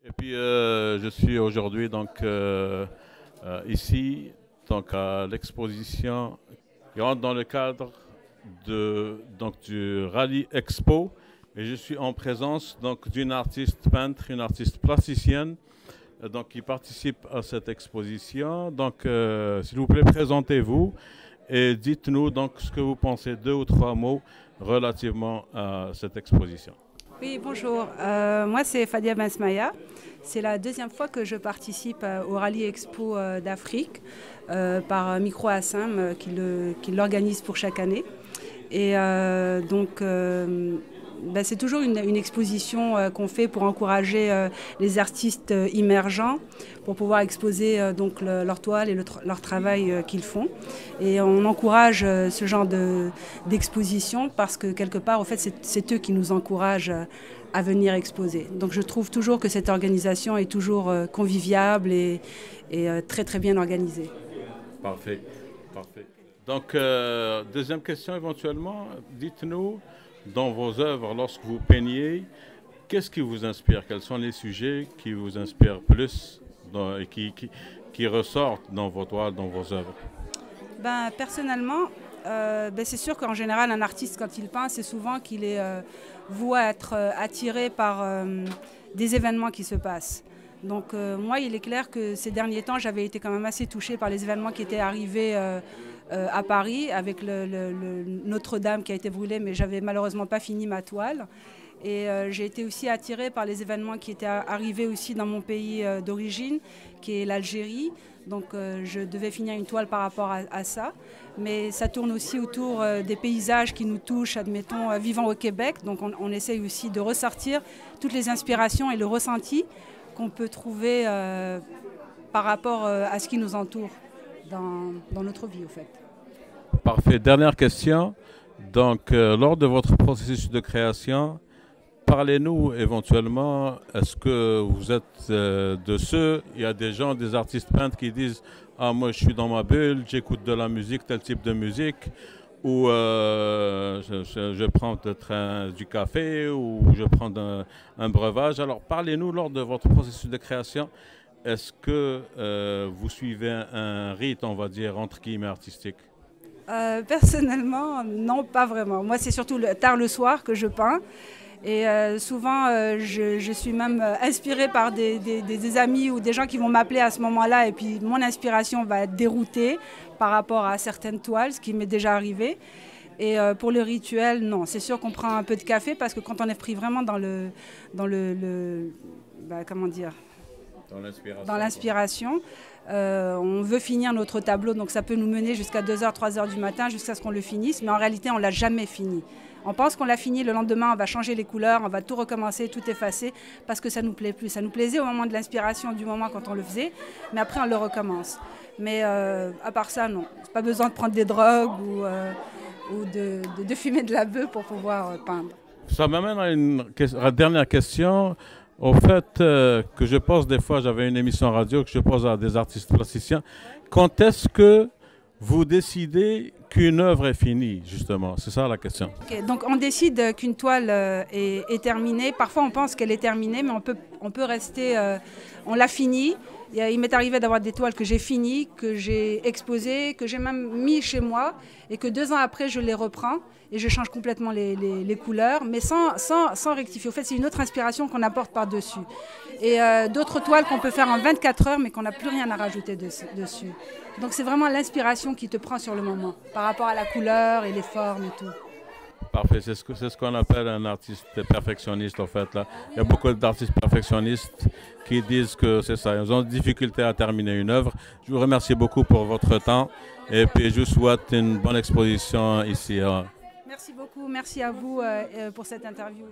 Et puis je suis aujourd'hui ici à l'exposition qui rentre dans le cadre du Rallye Expo et je suis en présence d'une artiste peintre, une artiste plasticienne qui participe à cette exposition. S'il vous plaît, présentez-vous et dites-nous ce que vous pensez, 2 ou 3 mots relativement à cette exposition. Oui, bonjour. Moi, c'est Fadia Bensmaya. C'est la 2e fois que je participe au Rallye Expo d'Afrique par Micro Assam qui l'organise pour chaque année. Et c'est toujours une exposition qu'on fait pour encourager les artistes émergents pour pouvoir exposer leur toile et leur travail qu'ils font. Et on encourage ce genre d'exposition parce que quelque part, en fait, c'est eux qui nous encouragent à venir exposer. Donc je trouve toujours que cette organisation est toujours conviviale et très très bien organisée. Parfait, parfait. Donc, deuxième question éventuellement, dites-nous, dans vos œuvres, lorsque vous peignez, qu'est-ce qui vous inspire? Quels sont les sujets qui vous inspirent plus et qui ressortent dans vos toiles, dans vos œuvres? Personnellement, c'est sûr qu'en général, un artiste, quand il peint, c'est souvent qu'il est voué à être attiré par des événements qui se passent. Donc moi, il est clair que ces derniers temps, j'avais été quand même assez touchée par les événements qui étaient arrivés à Paris, avec Notre-Dame qui a été brûlée, mais j'avais malheureusement pas fini ma toile. Et j'ai été aussi attirée par les événements qui étaient arrivés aussi dans mon pays d'origine, qui est l'Algérie. Donc je devais finir une toile par rapport à ça. Mais ça tourne aussi autour des paysages qui nous touchent, admettons, vivant au Québec. Donc on essaye aussi de ressortir toutes les inspirations et le ressenti qu'on peut trouver par rapport à ce qui nous entoure dans notre vie, au fait. Parfait. Dernière question. Lors de votre processus de création, parlez-nous éventuellement, est-ce que vous êtes de ceux, il y a des gens, des artistes peintres qui disent « Ah, moi je suis dans ma bulle, j'écoute de la musique, tel type de musique » ou je prends peut-être du café ou je prends un breuvage. Alors parlez-nous lors de votre processus de création, est-ce que vous suivez un rite, on va dire, entre guillemets artistique? Personnellement, non, pas vraiment. Moi, c'est surtout tard le soir que je peins. Et souvent, je suis même inspirée par des amis ou des gens qui vont m'appeler à ce moment-là. Et puis, mon inspiration va être déroutée par rapport à certaines toiles, ce qui m'est déjà arrivé. Et pour le rituel, non. C'est sûr qu'on prend un peu de café parce que quand on est pris vraiment dans l'inspiration, on veut finir notre tableau. Donc, ça peut nous mener jusqu'à 2h, 3h du matin, jusqu'à ce qu'on le finisse. Mais en réalité, on ne l'a jamais fini. On pense qu'on l'a fini, le lendemain on va changer les couleurs, on va tout recommencer, tout effacer parce que ça ne nous plaît plus. Ça nous plaisait au moment de l'inspiration, du moment quand on le faisait, mais après on le recommence. Mais à part ça, non. Pas besoin de prendre des drogues ou de fumer de la beuh pour pouvoir peindre. Ça m'amène à une dernière question. Au fait, que je pose des fois, j'avais une émission radio que je pose à des artistes plasticiens. Quand est-ce que vous décidez qu'une œuvre est finie, justement? C'est ça la question. Okay, donc on décide qu'une toile est terminée. Parfois on pense qu'elle est terminée, mais on peut rester... on l'a finie. Il m'est arrivé d'avoir des toiles que j'ai finies, que j'ai exposées, que j'ai même mis chez moi et que 2 ans après je les reprends et je change complètement les couleurs, mais sans rectifier. Au fait, c'est une autre inspiration qu'on apporte par-dessus. Et d'autres toiles qu'on peut faire en 24 heures mais qu'on n'a plus rien à rajouter dessus. Donc c'est vraiment l'inspiration qui te prend sur le moment par rapport à la couleur et les formes et tout. Parfait, c'est ce qu'on appelle un artiste perfectionniste en fait. Là. Il y a beaucoup d'artistes perfectionnistes qui disent que c'est ça, ils ont des difficultés à terminer une œuvre. Je vous remercie beaucoup pour votre temps et puis je vous souhaite une bonne exposition ici. Merci beaucoup, merci à vous pour cette interview.